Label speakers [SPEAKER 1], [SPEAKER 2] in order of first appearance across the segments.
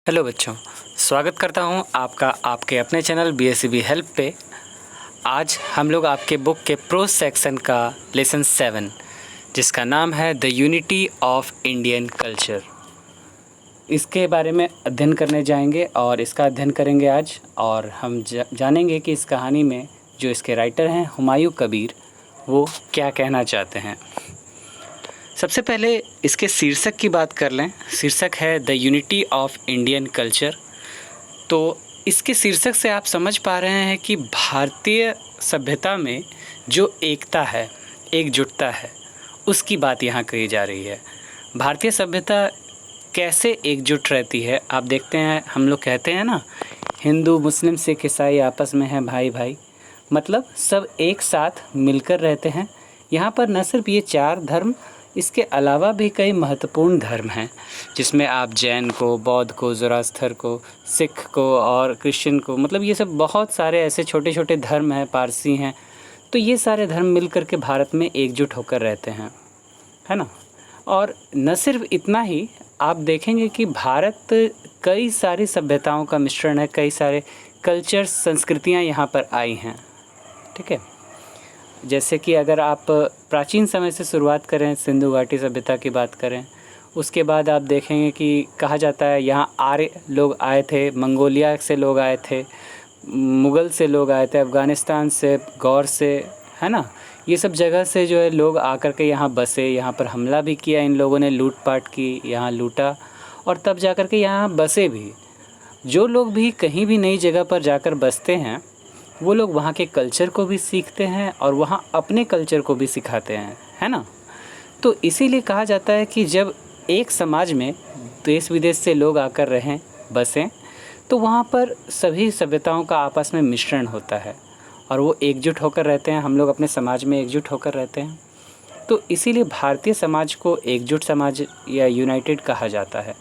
[SPEAKER 1] Hello बच्चों, स्वागत करता हूं आपका आपके अपने चैनल BSCB हेल्प पे। आज हम लोग आपके बुक के प्रोज सेक्शन का लेसन 7 जिसका नाम है the unity of Indian culture, इसके बारे में अध्ययन करने जाएंगे और इसका अध्ययन करेंगे आज। और हम जानेंगे कि इस कहानी में जो इसके राइटर हैं हुमायूं कबीर, वो क्या कहना चाहते हैं। सबसे पहले इसके शीर्षक की बात कर लें। शीर्षक है the unity of Indian culture. तो इसके शीर्षक से आप समझ पा रहे हैं कि भारतीय सभ्यता में जो एकता है, एकजुटता है, उसकी बात यहाँ कही जा रही है। भारतीय सभ्यता कैसे एकजुट रहती है, आप देखते हैं। हम लोग कहते हैं ना, हिंदू मुस्लिम सिख ईसाई आपस में हैं भाई भाई, मतलब सब एक साथ मिलकर रहते हैं। यहाँ पर न सिर्फ ये 4 धर्म, इसके अलावा भी कई महत्वपूर्ण धर्म हैं, जिसमें आप जैन को, बौद्ध को, ज़ोरास्टर को, सिख को और क्रिश्चियन को, मतलब ये सब बहुत सारे ऐसे छोटे छोटे धर्म हैं, पारसी हैं। तो ये सारे धर्म मिलकर के भारत में एकजुट होकर रहते हैं, है ना। और न सिर्फ इतना ही, आप देखेंगे कि भारत कई सारी सभ्यताओं का मिश्रण है, कई सारे कल्चर, संस्कृतियाँ यहाँ पर आई हैं, ठीक है। जैसे कि अगर आप प्राचीन समय से शुरुआत करें, सिंधु घाटी सभ्यता की बात करें, उसके बाद आप देखेंगे कि कहा जाता है यहाँ आर्य लोग आए थे, मंगोलिया से लोग आए थे, मुग़ल से लोग आए थे, अफ़गानिस्तान से, गौर से, है ना। ये सब जगह से जो है लोग आकर के यहाँ बसे, यहाँ पर हमला भी किया, इन लोगों ने लूटपाट की, यहाँ लूटा और तब जाकर के यहाँ बसे भी। जो लोग भी कहीं भी नई जगह पर जाकर बसते हैं, वो लोग वहाँ के कल्चर को भी सीखते हैं और वहाँ अपने कल्चर को भी सिखाते हैं, है ना। तो इसीलिए कहा जाता है कि जब एक समाज में देश विदेश से लोग आकर रहें, बसें, तो वहाँ पर सभी सभ्यताओं का आपस में मिश्रण होता है और वो एकजुट होकर रहते हैं। हम लोग अपने समाज में एकजुट होकर रहते हैं। तो इसीलिए भारतीय समाज को एकजुट समाज या यूनाइटेड कहा जाता है।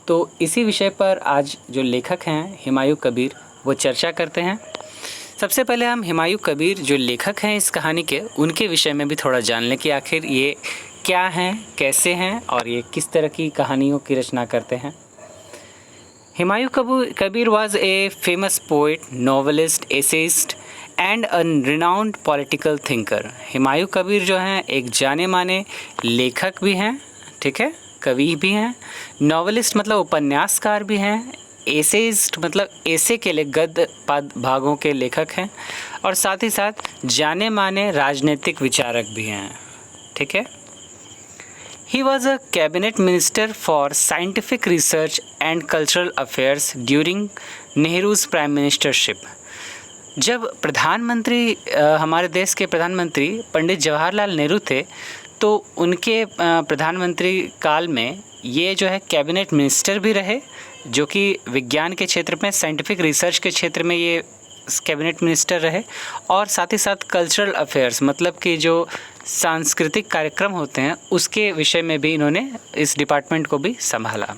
[SPEAKER 1] तो इसी विषय पर आज जो लेखक हैं हुमायूं कबीर, वो चर्चा करते हैं। सबसे पहले हम हुमायूं कबीर जो लेखक हैं इस कहानी के, उनके विषय में भी थोड़ा जान लें कि आखिर ये क्या हैं, कैसे हैं और ये किस तरह की कहानियों की रचना करते हैं। Humayun Kabir was a famous poet, novelist, essayist and a renowned political thinker. Humayun Kabir जो हैं एक जाने माने लेखक भी हैं, ठीक है, कवि भी हैं, नॉवेलिस्ट मतलब उपन्यासकार भी हैं, एसेइस्ट मतलब एसे के लिए गद्य पद भागों के लेखक हैं और साथ ही साथ जाने माने राजनीतिक विचारक भी हैं, ठीक है। He was a cabinet minister for scientific research and cultural affairs during Nehru's prime ministership. जब प्रधानमंत्री हमारे देश के प्रधानमंत्री पंडित जवाहरलाल नेहरू थे, तो उनके प्रधानमंत्री काल में ये जो है कैबिनेट मिनिस्टर भी रहे, जो कि विज्ञान के क्षेत्र में, साइंटिफिक रिसर्च के क्षेत्र में ये कैबिनेट मिनिस्टर रहे और साथ ही साथ कल्चरल अफेयर्स मतलब कि जो सांस्कृतिक कार्यक्रम होते हैं उसके विषय में भी इन्होंने इस डिपार्टमेंट को भी संभाला,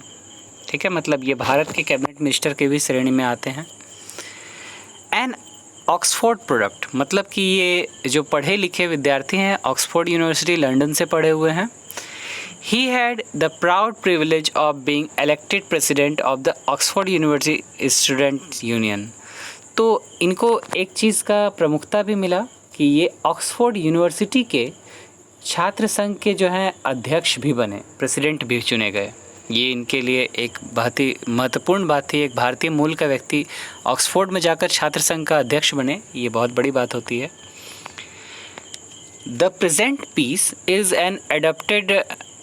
[SPEAKER 1] ठीक है। मतलब ये भारत के कैबिनेट मिनिस्टर के भी श्रेणी में आते हैं। एन ऑक्सफोर्ड प्रोडक्ट मतलब कि ये जो पढ़े लिखे विद्यार्थी हैं, ऑक्सफोर्ड यूनिवर्सिटी लंदन से पढ़े हुए हैं। He had the proud privilege of being elected president of the Oxford University Student Union। तो इनको एक चीज़ का प्रमुखता भी मिला कि ये ऑक्सफोर्ड यूनिवर्सिटी के छात्र संघ के जो हैं अध्यक्ष भी बने, प्रेसिडेंट भी चुने गए। ये इनके लिए एक बहुत ही महत्वपूर्ण बात थी। एक भारतीय मूल का व्यक्ति ऑक्सफोर्ड में जाकर छात्र संघ का अध्यक्ष बने, ये बहुत बड़ी बात होती है। The present piece is an adapted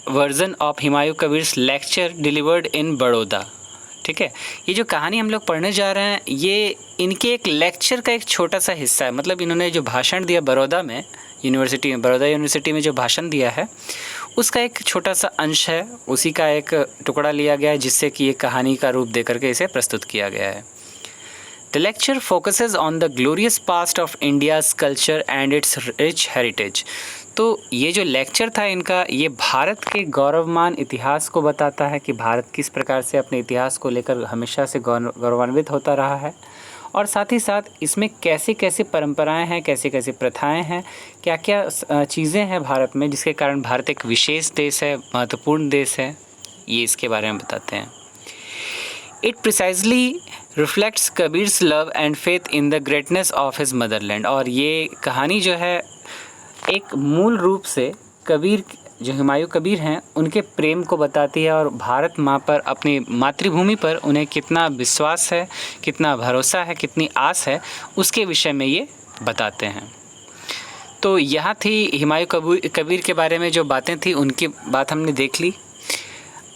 [SPEAKER 1] version of Humayun Kabir's lecture delivered in Baroda, ठीक है। ये जो कहानी हम लोग पढ़ने जा रहे हैं, ये इनके एक लेक्चर का एक छोटा सा हिस्सा है। मतलब इन्होंने जो भाषण दिया बड़ौदा में, यूनिवर्सिटी में, बड़ौदा यूनिवर्सिटी में जो भाषण दिया है, उसका एक छोटा सा अंश है, उसी का एक टुकड़ा लिया गया है, जिससे कि ये कहानी का रूप दे करके इसे प्रस्तुत किया गया है। The lecture focuses on the glorious past of India's culture and its rich heritage। तो ये जो लेक्चर था इनका, ये भारत के गौरवमान इतिहास को बताता है कि भारत किस प्रकार से अपने इतिहास को लेकर हमेशा से गौरवान्वित होता रहा है और साथ ही साथ इसमें कैसी कैसी परंपराएं हैं, कैसी कैसी प्रथाएं हैं, क्या क्या चीज़ें हैं भारत में, जिसके कारण भारत एक विशेष देश है, महत्वपूर्ण देश है, ये इसके बारे में बताते हैं। It precisely reflects Kabir's love and faith in the greatness of his motherland. और ये कहानी जो है एक मूल रूप से कबीर, जो हुमायूं कबीर हैं, उनके प्रेम को बताती है और भारत माँ पर, अपनी मातृभूमि पर उन्हें कितना विश्वास है, कितना भरोसा है, कितनी आस है, उसके विषय में ये बताते हैं। तो यहाँ थी हुमायूं कबीर के बारे में जो बातें थी, उनकी बात हमने देख ली।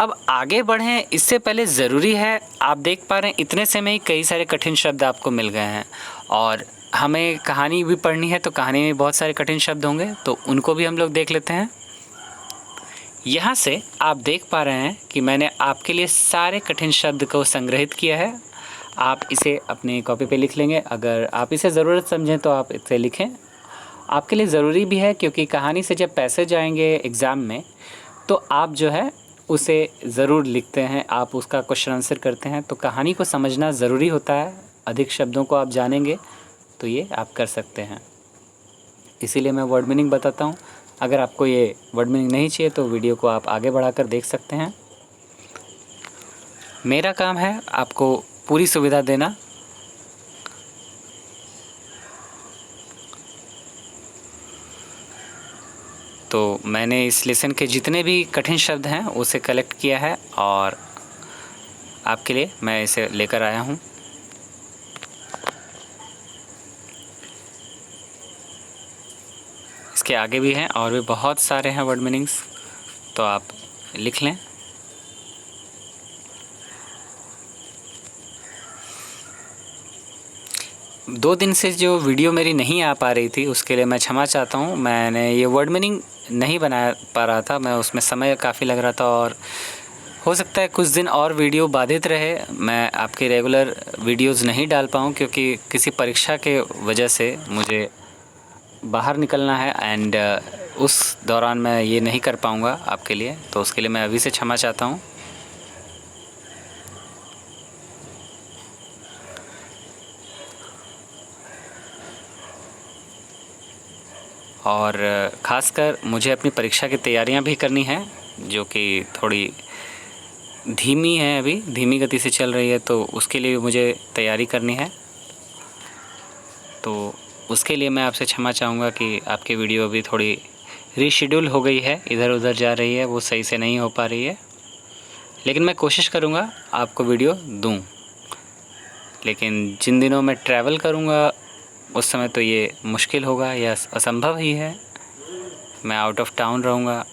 [SPEAKER 1] अब आगे बढ़ें इससे पहले ज़रूरी है, आप देख पा रहे हैं इतने से में ही कई सारे कठिन शब्द आपको मिल गए हैं और हमें कहानी भी पढ़नी है तो कहानी में बहुत सारे कठिन शब्द होंगे, तो उनको भी हम लोग देख लेते हैं। यहाँ से आप देख पा रहे हैं कि मैंने आपके लिए सारे कठिन शब्द को संग्रहित किया है। आप इसे अपनी कॉपी पे लिख लेंगे। अगर आप इसे ज़रूरत समझें तो आप इसे लिखें, आपके लिए ज़रूरी भी है, क्योंकि कहानी से जब पैसेज आएंगे एग्ज़ाम में तो आप जो है उसे ज़रूर लिखते हैं, आप उसका क्वेश्चन आंसर करते हैं, तो कहानी को समझना ज़रूरी होता है। अधिक शब्दों को आप जानेंगे तो ये आप कर सकते हैं, इसीलिए मैं वर्ड मीनिंग बताता हूँ। अगर आपको ये वर्ड मीनिंग नहीं चाहिए तो वीडियो को आप आगे बढ़ाकर देख सकते हैं। मेरा काम है आपको पूरी सुविधा देना। तो मैंने इस लेसन के जितने भी कठिन शब्द हैं उसे कलेक्ट किया है और आपके लिए मैं इसे लेकर आया हूँ। इसके आगे भी हैं और भी बहुत सारे हैं वर्ड मीनिंग्स, तो आप लिख लें। दो दिन से जो वीडियो मेरी नहीं आ पा रही थी उसके लिए मैं क्षमा चाहता हूँ। मैंने ये वर्ड मीनिंग नहीं बना पा रहा था, मैं उसमें समय काफ़ी लग रहा था और हो सकता है कुछ दिन और वीडियो बाधित रहे, मैं आपके रेगुलर वीडियोज़ नहीं डाल पाऊँ, क्योंकि किसी परीक्षा के वजह से मुझे बाहर निकलना है एंड उस दौरान मैं ये नहीं कर पाऊँगा आपके लिए, तो उसके लिए मैं अभी से क्षमा चाहता हूँ। और ख़ासकर मुझे अपनी परीक्षा की तैयारियां भी करनी है, जो कि थोड़ी धीमी है, अभी धीमी गति से चल रही है, तो उसके लिए मुझे तैयारी करनी है। तो उसके लिए मैं आपसे क्षमा चाहूँगा कि आपकी वीडियो अभी थोड़ी रीशेड्यूल हो गई है, इधर उधर जा रही है, वो सही से नहीं हो पा रही है, लेकिन मैं कोशिश करूँगा आपको वीडियो दूँ। लेकिन जिन दिनों मैं ट्रैवल करूँगा उस समय तो ये मुश्किल होगा या असंभव ही है, मैं आउट ऑफ टाउन रहूँगा।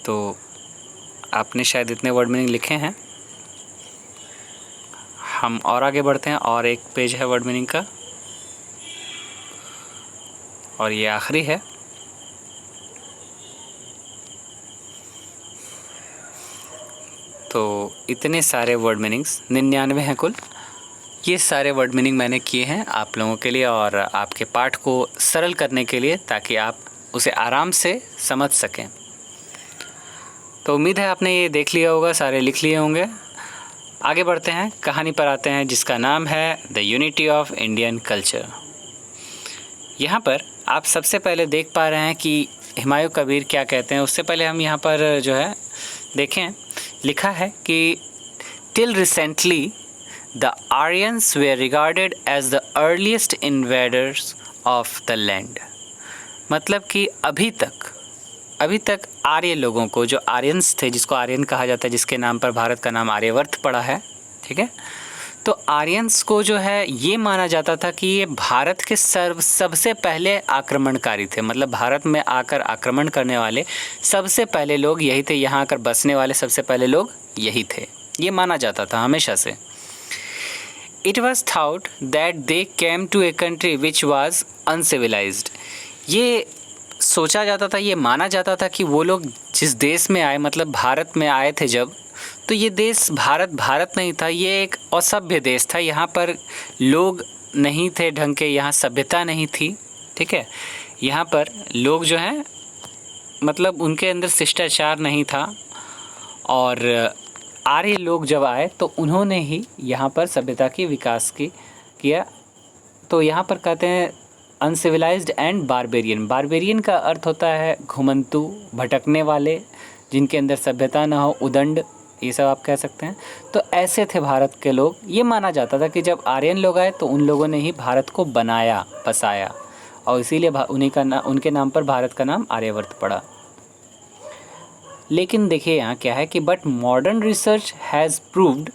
[SPEAKER 1] तो आपने शायद इतने वर्ड मीनिंग लिखे हैं, हम और आगे बढ़ते हैं। और एक पेज है वर्ड मीनिंग का और ये आखिरी है। तो इतने सारे वर्ड मीनिंग्स 99 हैं कुल। ये सारे वर्ड मीनिंग मैंने किए हैं आप लोगों के लिए और आपके पाठ को सरल करने के लिए, ताकि आप उसे आराम से समझ सकें। तो उम्मीद है आपने ये देख लिया होगा, सारे लिख लिए होंगे। आगे बढ़ते हैं, कहानी पर आते हैं जिसका नाम है the unity of Indian culture. यहाँ पर आप सबसे पहले देख पा रहे हैं कि हुमायूं कबीर क्या कहते हैं। उससे पहले हम यहाँ पर जो है देखें, लिखा है कि till recently the Aryans were regarded as the earliest invaders of the land. मतलब कि अभी तक आर्य लोगों को, जो आर्यंस थे, जिसको आर्यन कहा जाता है, जिसके नाम पर भारत का नाम आर्यवर्त पड़ा है, ठीक है, तो आर्यंस को जो है ये माना जाता था कि ये भारत के सबसे पहले आक्रमणकारी थे। मतलब भारत में आकर आक्रमण करने वाले सबसे पहले लोग यही थे, यहाँ आकर बसने वाले सबसे पहले लोग यही थे, ये माना जाता था हमेशा से। It was thought that they came to a country which was uncivilised. ये सोचा जाता था, ये माना जाता था कि वो लोग जिस देश में आए, मतलब भारत में आए थे जब, तो ये देश भारत नहीं था, ये एक असभ्य देश था। यहाँ पर लोग नहीं थे ढंग के, यहाँ सभ्यता नहीं थी, ठीक है। यहाँ पर लोग जो हैं, मतलब उनके अंदर शिष्टाचार नहीं था। और आर्य लोग जब आए तो उन्होंने ही यहाँ पर सभ्यता की विकास किया। तो यहाँ पर कहते हैं अनसिविलाइज्ड एंड बारबेरियन। बारबेरियन का अर्थ होता है घुमंतु, भटकने वाले, जिनके अंदर सभ्यता ना हो, उदंड, ये सब आप कह सकते हैं। तो ऐसे थे भारत के लोग। ये माना जाता था कि जब आर्यन लोग आए तो उन लोगों ने ही भारत को बनाया, बसाया, और इसीलिए उनके नाम पर भारत का नाम आर्यवर्त पड़ा। लेकिन देखिए यहाँ क्या है कि but modern research has proved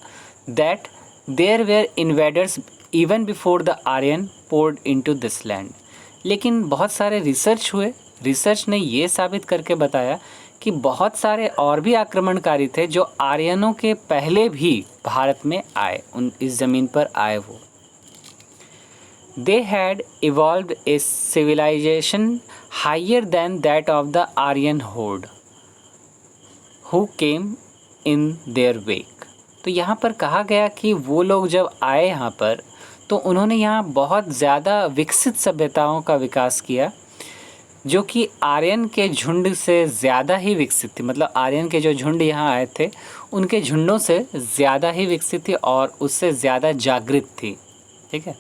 [SPEAKER 1] that there were invaders even before the Aryan poured into this land. लेकिन बहुत सारे रिसर्च हुए, रिसर्च ने ये साबित करके बताया कि बहुत सारे और भी आक्रमणकारी थे जो आर्यनों के पहले भी भारत में आए, इस ज़मीन पर आए। वो they had evolved a civilisation higher than that of the Aryan horde who came in their wake. तो यहाँ पर कहा गया कि वो लोग जब आए यहाँ पर तो उन्होंने यहाँ बहुत ज़्यादा विकसित सभ्यताओं का विकास किया, जो कि आर्यन के झुंड से ज़्यादा ही विकसित थी। मतलब आर्यन के जो झुंड यहाँ आए थे उनके झुंडों से ज़्यादा ही विकसित थी और उससे ज़्यादा जागृत थी। ठीक है,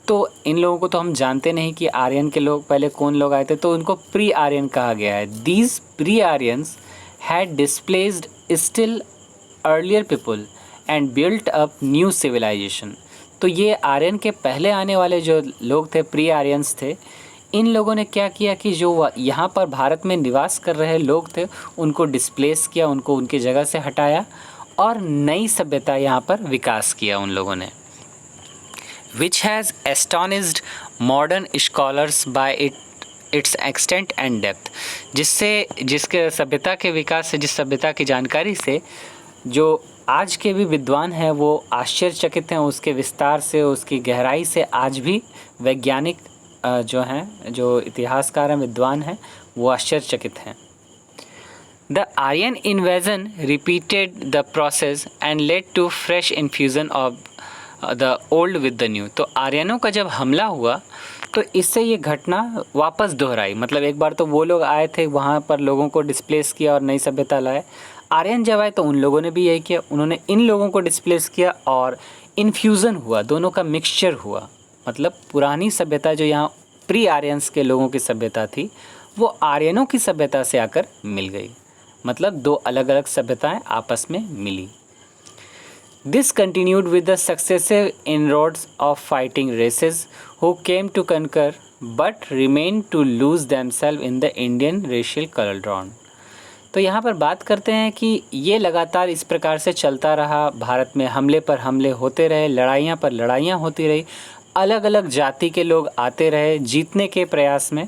[SPEAKER 1] तो इन लोगों को तो हम जानते नहीं कि आर्यन के लोग पहले कौन लोग आए थे, तो उनको प्री आर्यन कहा गया है। These pre Aryans had displaced still earlier people and built up new civilisation. तो ये आर्यन के पहले आने वाले जो लोग थे, प्री आर्यंस थे, इन लोगों ने क्या किया कि जो यहाँ पर भारत में निवास कर रहे लोग थे उनको डिस्प्लेस किया, उनको उनकी जगह से हटाया और नई सभ्यता यहाँ पर विकास किया उन लोगों ने। Which has astonished modern scholars bye it's extent and depth. जिसके सभ्यता के विकास से, जिस सभ्यता की जानकारी से जो आज के भी विद्वान हैं वो आश्चर्यचकित हैं, उसके विस्तार से, उसकी गहराई से। आज भी वैज्ञानिक जो हैं, जो इतिहासकार हैं, विद्वान हैं, वो आश्चर्यचकित हैं। The Aryan invasion repeated the process and led to fresh infusion of the old with the new. तो आर्यनों का जब हमला हुआ तो इससे ये घटना वापस दोहराई। मतलब एक बार तो वो लोग आए थे, वहाँ पर लोगों को डिस्प्लेस किया और नई सभ्यता लाए। आर्यन जब आए तो उन लोगों ने भी यही किया, उन्होंने इन लोगों को डिस्प्लेस किया और इन्फ्यूज़न हुआ, दोनों का मिक्सचर हुआ। मतलब पुरानी सभ्यता जो यहाँ प्री आर्यंस के लोगों की सभ्यता थी वो आर्यनों की सभ्यता से आकर मिल गई। मतलब दो अलग अलग सभ्यताएं आपस में मिली। This continued with the successive inroads of fighting races who came to conquer but remain to lose themselves in the Indian racial corridor. तो यहाँ पर बात करते हैं कि ये लगातार इस प्रकार से चलता रहा। भारत में हमले पर हमले होते रहे, लड़ाइयाँ पर लड़ाइयाँ होती रही, अलग अलग जाति के लोग आते रहे जीतने के प्रयास में।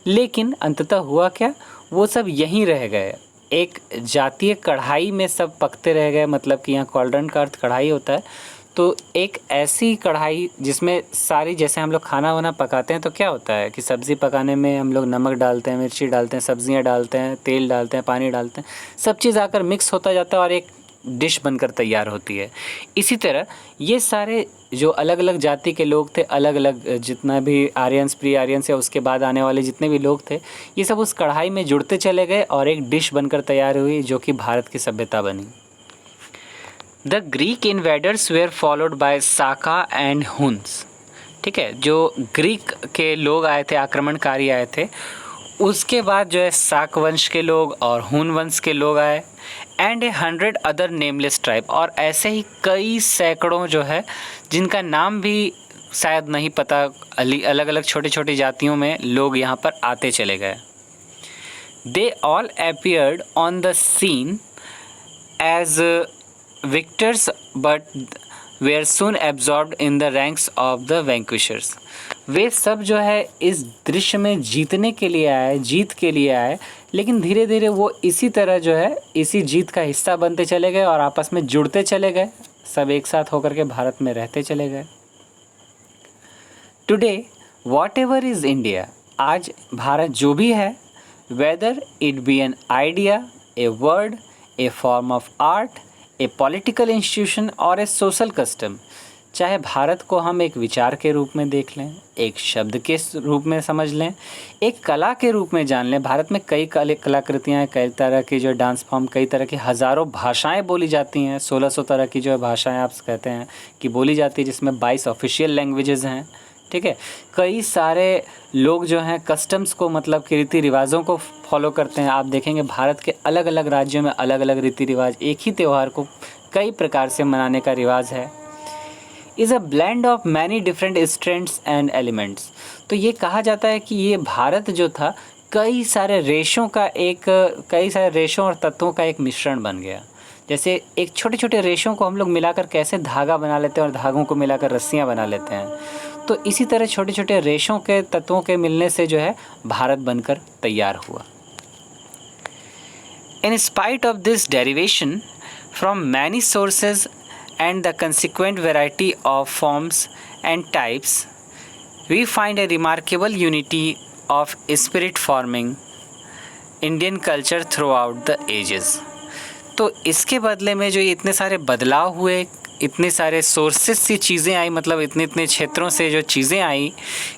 [SPEAKER 1] लेकिन अंततः हुआ क्या, वो सब यहीं रह गए, एक जातीय कढ़ाई में सब पकते रह गए। मतलब कि यहाँ कॉल्ड्रन का अर्थ कढ़ाई होता है। तो एक ऐसी कढ़ाई जिसमें सारी, जैसे हम लोग खाना वाना पकाते हैं तो क्या होता है कि सब्ज़ी पकाने में हम लोग नमक डालते हैं, मिर्ची डालते हैं, सब्जियां डालते हैं, तेल डालते हैं, पानी डालते हैं, सब चीज़ आकर मिक्स होता जाता है और एक डिश बनकर तैयार होती है। इसी तरह ये सारे जो अलग अलग जाति के लोग थे, अलग अलग जितना भी आर्यंस, प्री आर्यंस या उसके बाद आने वाले जितने भी लोग थे, ये सब उस कढ़ाई में जुड़ते चले गए और एक डिश बनकर तैयार हुई जो कि भारत की सभ्यता बनी। The Greek invaders were followed by Saka and Huns. ठीक है, जो ग्रीक के लोग आए थे, आक्रमणकारी आए थे, उसके बाद जो है साक वंश के लोग और हुन वंश के लोग आए एंड 100 अदर नेमलेस ट्राइब। और ऐसे ही कई सैकड़ों जो है जिनका नाम भी शायद नहीं पता, अलग अलग छोटी छोटी जातियों में लोग यहाँ पर आते चले गए। They all appeared on the scene as victors but were soon absorbed in the ranks of the vanquishers। वे सब जो है इस दृश्य में जीतने के लिए आए, जीत के लिए आए, लेकिन धीरे धीरे वो इसी तरह जो है इसी जीत का हिस्सा बनते चले गए और आपस में जुड़ते चले गए, सब एक साथ होकर के भारत में रहते चले गए। Today what ever is India, आज भारत जो भी है, whether it be an idea, a word, A form of art, A political institution और ए सोशल कस्टम, चाहे भारत को हम एक विचार के रूप में देख लें, एक शब्द के रूप में समझ लें, एक कला के रूप में जान लें। भारत में कई कलाकृतियाँ हैं, कई तरह की जो डांस फॉर्म, कई तरह की हज़ारों भाषाएं बोली जाती हैं, 1600 तरह की जो भाषाएं आप कहते हैं कि बोली जाती है, जिसमें 22 ऑफिशियल लैंग्वेजेस हैं। ठीक है। कई सारे लोग जो हैं कस्टम्स को, मतलब कि रीति रिवाज़ों को फॉलो करते हैं। आप देखेंगे भारत के अलग अलग राज्यों में अलग अलग रीति रिवाज, एक ही त्यौहार को कई प्रकार से मनाने का रिवाज है। Is a blend of many different strands and elements. तो ये कहा जाता है कि ये भारत जो था कई सारे रेशों और तत्वों का एक मिश्रण बन गया। जैसे एक छोटे छोटे रेशों को हम लोग मिलाकर कैसे धागा बना लेते हैं और धागों को मिलाकर रस्सियाँ बना लेते हैं, तो इसी तरह छोटे छोटे रेशों के तत्वों के मिलने से जो है भारत बनकर तैयार हुआ। In spite of this derivation from many sources and the consequent variety of forms and types, we find a remarkable unity of spirit forming Indian culture throughout the ages. तो इसके बदले में जो इतने सारे बदलाव हुए, इतने सारे सोर्सेस से चीज़ें आई, मतलब इतने इतने क्षेत्रों से जो चीज़ें आई,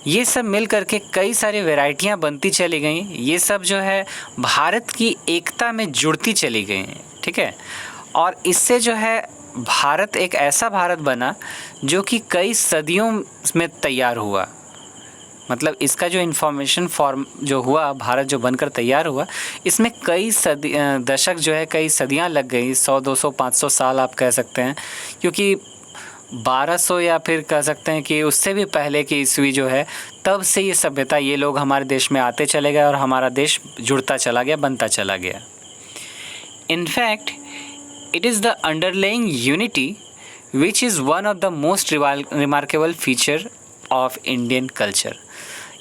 [SPEAKER 1] ये सब मिल करके कई सारी वैरायटियाँ बनती चली गई। ये सब जो है भारत की एकता में जुड़ती चली गई, ठीक है। और इससे जो है भारत एक ऐसा भारत बना जो कि कई सदियों में तैयार हुआ। मतलब इसका जो इन्फॉर्मेशन फॉर्म जो हुआ, भारत जो बनकर तैयार हुआ, इसमें कई दशक जो है, कई सदियां लग गई, 100 200 500 साल आप कह सकते हैं, क्योंकि 1200 या फिर कह सकते हैं कि उससे भी पहले की ईस्वी जो है, तब से ये सभ्यता, ये लोग हमारे देश में आते चले गए और हमारा देश जुड़ता चला गया, बनता चला गया। In fact it is the underlying unity which is one of the most remarkable feature of Indian culture।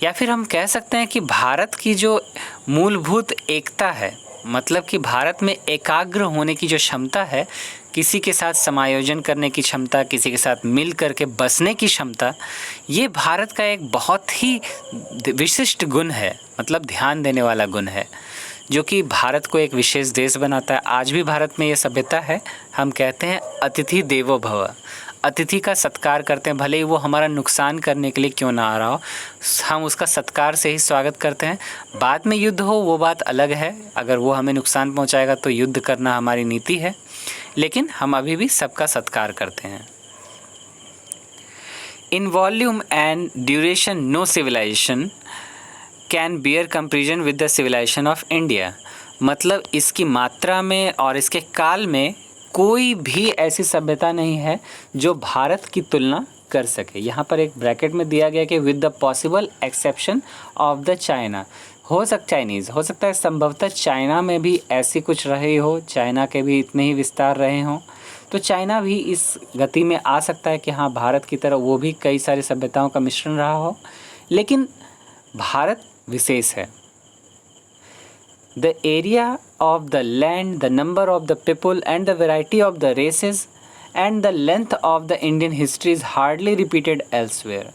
[SPEAKER 1] या फिर हम कह सकते हैं कि भारत की जो मूलभूत एकता है, मतलब कि भारत में एकाग्र होने की जो क्षमता है, किसी के साथ समायोजन करने की क्षमता, किसी के साथ मिल करके बसने की क्षमता, ये भारत का एक बहुत ही विशिष्ट गुण है, मतलब ध्यान देने वाला गुण है, जो कि भारत को एक विशेष देश बनाता है। आज भी भारत में ये सभ्यता है। हम कहते हैं अतिथि देवो भव, अतिथि का सत्कार करते हैं, भले ही वो हमारा नुकसान करने के लिए क्यों ना आ रहा हो, हम उसका सत्कार से ही स्वागत करते हैं। बाद में युद्ध हो वो बात अलग है, अगर वो हमें नुकसान पहुंचाएगा तो युद्ध करना हमारी नीति है, लेकिन हम अभी भी सबका सत्कार करते हैं। In volume and duration no civilisation can bear comparison with the civilisation of India. मतलब इसकी मात्रा में और इसके काल में कोई भी ऐसी सभ्यता नहीं है जो भारत की तुलना कर सके। यहाँ पर एक ब्रैकेट में दिया गया कि with the possible exception of the China, हो सकता है संभवतः चाइना में भी ऐसी कुछ रही हो, चाइना के भी इतने ही विस्तार रहे हों, तो चाइना भी इस गति में आ सकता है कि हाँ, भारत की तरह वो भी कई सारी सभ्यताओं का मिश्रण रहा हो, लेकिन भारत विशेष है। The area of the land, the number of the people and the variety of the races and the length of the Indian history is hardly repeated elsewhere।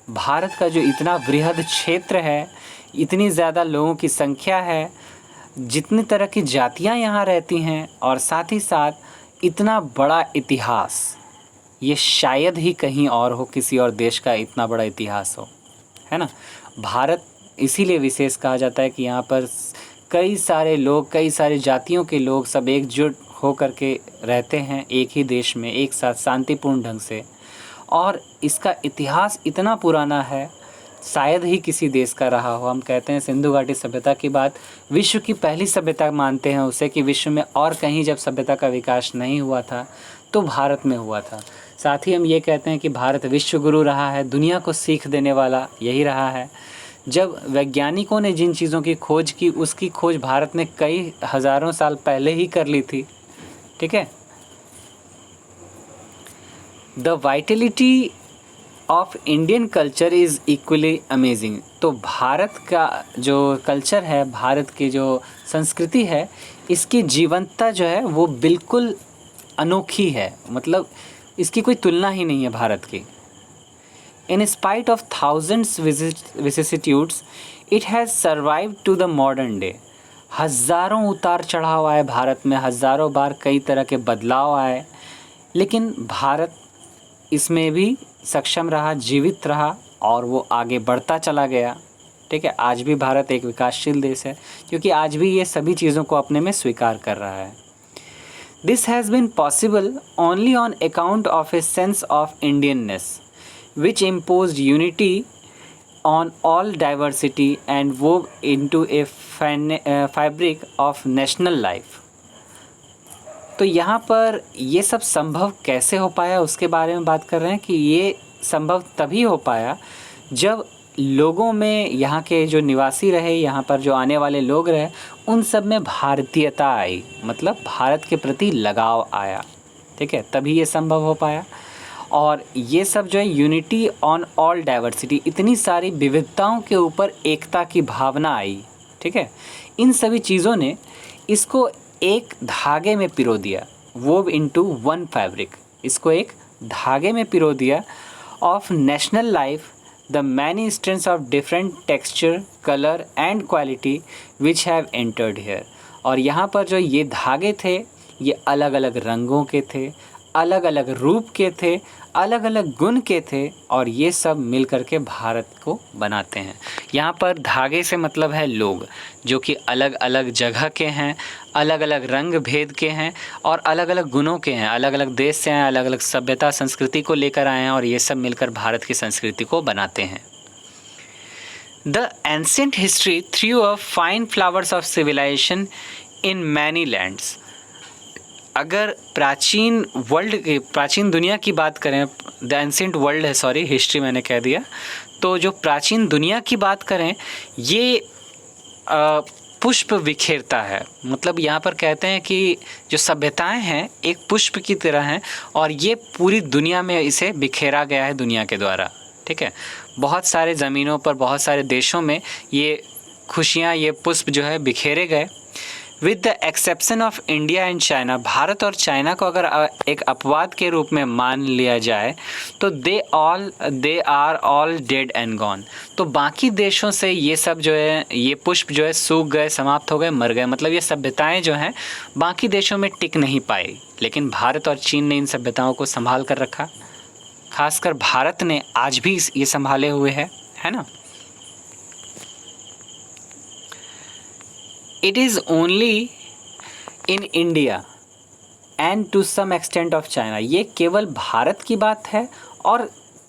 [SPEAKER 1] Bharat का जो इतना बृहद क्षेत्र है, इतनी ज़्यादा लोगों की संख्या है, जितनी तरह की जातियाँ यहाँ रहती हैं, और साथ ही साथ इतना बड़ा इतिहास, ये शायद ही कहीं और हो, किसी और देश का इतना बड़ा इतिहास हो, है ना। भारत इसीलिए विशेष कहा जाता है कि यहाँ पर कई सारे लोग, कई सारे जातियों के लोग सब एकजुट हो करके रहते हैं एक ही देश में, एक साथ शांतिपूर्ण ढंग से। और इसका इतिहास इतना पुराना है, शायद ही किसी देश का रहा हो। हम कहते हैं सिंधु घाटी सभ्यता की बात विश्व की पहली सभ्यता मानते हैं उसे, कि विश्व में और कहीं जब सभ्यता का विकास नहीं हुआ था तो भारत में हुआ था। साथ ही हम ये कहते हैं कि भारत विश्व गुरु रहा है, दुनिया को सीख देने वाला यही रहा है। जब वैज्ञानिकों ने जिन चीज़ों की खोज की, उसकी खोज भारत ने कई हज़ारों साल पहले ही कर ली थी, ठीक है। The Vitality of Indian culture is equally amazing. तो भारत का जो कल्चर है, भारत की जो संस्कृति है, इसकी जीवंतता जो है वो बिल्कुल अनोखी है, मतलब इसकी कोई तुलना ही नहीं है भारत की। In spite of thousands vicissitudes, it has survived to the modern day। हज़ारों उतार चढ़ाव आए भारत में, हज़ारों बार कई तरह के बदलाव आए, लेकिन भारत इसमें भी सक्षम रहा, जीवित रहा, और वो आगे बढ़ता चला गया, ठीक है। आज भी भारत एक विकासशील देश है, क्योंकि आज भी ये सभी चीज़ों को अपने में स्वीकार कर रहा है। This has been possible only on account of a sense of Indianness which imposed unity on all diversity and wove into a fabric of national life। तो यहाँ पर ये सब संभव कैसे हो पाया उसके बारे में बात कर रहे हैं कि ये संभव तभी हो पाया जब लोगों में, यहाँ के जो निवासी रहे, यहाँ पर जो आने वाले लोग रहे, उन सब में भारतीयता आई, मतलब भारत के प्रति लगाव आया। ठीक है, तभी ये संभव हो पाया। और ये सब जो है यूनिटी ऑन ऑल डाइवर्सिटी, इतनी सारी विविधताओं के ऊपर एकता की भावना आई। ठीक है, इन सभी चीज़ों ने इसको एक धागे में पिरो दिया, वोव इनटू वन फैब्रिक, इसको एक धागे में पिरो दिया of national life, the many strengths of different texture, colour and quality which have entered here. और यहाँ पर जो ये धागे थे ये अलग अलग रंगों के थे, अलग अलग रूप के थे, अलग अलग गुण के थे, और ये सब मिल कर के भारत को बनाते हैं। यहाँ पर धागे से मतलब है लोग, जो कि अलग अलग जगह के हैं, अलग अलग रंग भेद के हैं और अलग अलग गुणों के हैं, अलग अलग देश से हैं, अलग अलग सभ्यता संस्कृति को लेकर आए हैं, और ये सब मिलकर भारत की संस्कृति को बनाते हैं। The ancient history threw up fine flowers of civilization in many lands। अगर प्राचीन दुनिया की बात करें, द एंशिएंट वर्ल्ड है, सॉरी हिस्ट्री मैंने कह दिया, तो जो प्राचीन दुनिया की बात करें ये पुष्प बिखेरता है। मतलब यहाँ पर कहते हैं कि जो सभ्यताएं हैं एक पुष्प की तरह हैं और ये पूरी दुनिया में इसे बिखेरा गया है दुनिया के द्वारा। ठीक है, बहुत सारे ज़मीनों पर, बहुत सारे देशों में ये खुशियाँ, ये पुष्प जो है बिखेरे गए। With the exception of India and China, Bharat और चाइना को अगर एक अपवाद के रूप में मान लिया जाए तो they are all dead and gone. तो बाकी देशों से ये सब जो है, ये पुष्प जो है सूख गए, समाप्त हो गए, मर गए। मतलब ये सभ्यताएं जो हैं बाकी देशों में टिक नहीं पाई, लेकिन भारत और चीन ने इन सभ्यताओं को संभाल कर रखा। खासकर भारत ने आज भी ये संभाले हुए है ना। It is only in India and to some extent of China। ये केवल भारत की बात है और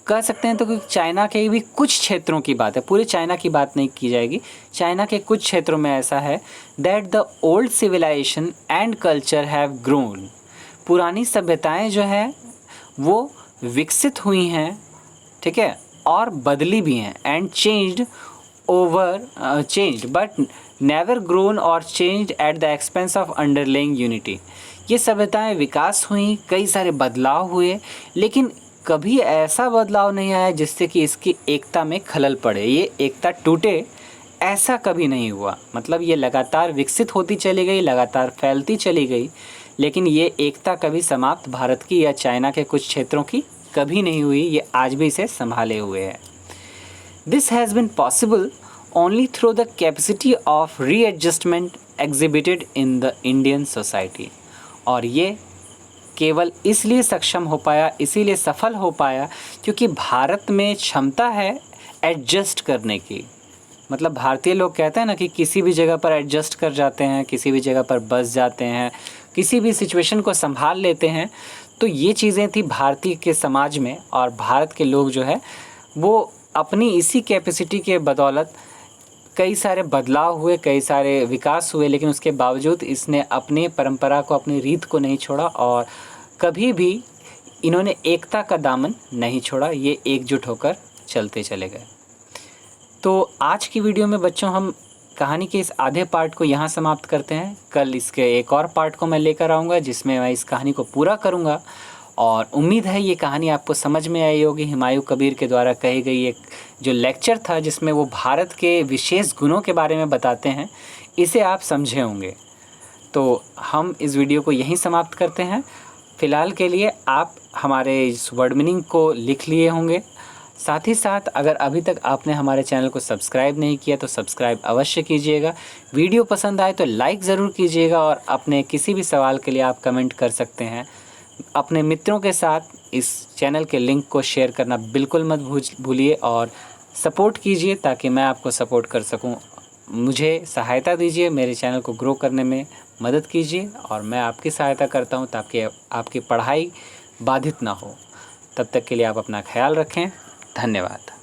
[SPEAKER 1] कह सकते हैं तो चाइना के भी कुछ क्षेत्रों की बात है, पूरे चाइना की बात नहीं की जाएगी। चाइना के कुछ क्षेत्रों में ऐसा है that the old civilization and culture have grown। पुरानी सभ्यताएं जो है वो विकसित हुई हैं, ठीक है, और बदली भी हैं, and changed but never grown or changed at the expense of underlying unity। ये सभ्यताएं विकास हुई, कई सारे बदलाव हुए, लेकिन कभी ऐसा बदलाव नहीं आया जिससे कि इसकी एकता में खलल पड़े, ये एकता टूटे, ऐसा कभी नहीं हुआ। मतलब ये लगातार विकसित होती चली गई, लगातार फैलती चली गई, लेकिन ये एकता कभी समाप्त भारत की या चाइना के कुछ क्षेत्रों की कभी नहीं हुई। ये आज भी इसे संभाले हुए है। This has been possible only through the capacity of readjustment exhibited in the Indian society। और ये केवल इसलिए सक्षम हो पाया, इसीलिए सफल हो पाया क्योंकि भारत में क्षमता है एडजस्ट करने की। मतलब भारतीय लोग कहते हैं ना कि किसी भी जगह पर एडजस्ट कर जाते हैं, किसी भी जगह पर बस जाते हैं, किसी भी सिचुएशन को संभाल लेते हैं। तो ये चीज़ें थी भारतीय के समाज में, और भारत के लोग जो है वो अपनी इसी कैपेसिटी के बदौलत कई सारे बदलाव हुए, कई सारे विकास हुए, लेकिन उसके बावजूद इसने अपनी परंपरा को, अपनी रीत को नहीं छोड़ा और कभी भी इन्होंने एकता का दामन नहीं छोड़ा। ये एकजुट होकर चलते चले गए। तो आज की वीडियो में बच्चों हम कहानी के इस आधे पार्ट को यहाँ समाप्त करते हैं। कल इसके एक और पार्ट को मैं लेकर आऊँगा जिसमें मैं इस कहानी को पूरा करूँगा, और उम्मीद है ये कहानी आपको समझ में आई होगी। हुमायूं कबीर के द्वारा कही गई एक जो लेक्चर था जिसमें वो भारत के विशेष गुणों के बारे में बताते हैं, इसे आप समझे होंगे। तो हम इस वीडियो को यहीं समाप्त करते हैं। फ़िलहाल के लिए आप हमारे इस वर्ड मीनिंग को लिख लिए होंगे। साथ ही साथ अगर अभी तक आपने हमारे चैनल को सब्सक्राइब नहीं किया तो सब्सक्राइब अवश्य कीजिएगा। वीडियो पसंद आए तो लाइक ज़रूर कीजिएगा, और अपने किसी भी सवाल के लिए आप कमेंट कर सकते हैं। अपने मित्रों के साथ इस चैनल के लिंक को शेयर करना बिल्कुल मत भूलिए, और सपोर्ट कीजिए ताकि मैं आपको सपोर्ट कर सकूं। मुझे सहायता दीजिए, मेरे चैनल को ग्रो करने में मदद कीजिए, और मैं आपकी सहायता करता हूं ताकि आपकी पढ़ाई बाधित ना हो। तब तक के लिए आप अपना ख्याल रखें। धन्यवाद।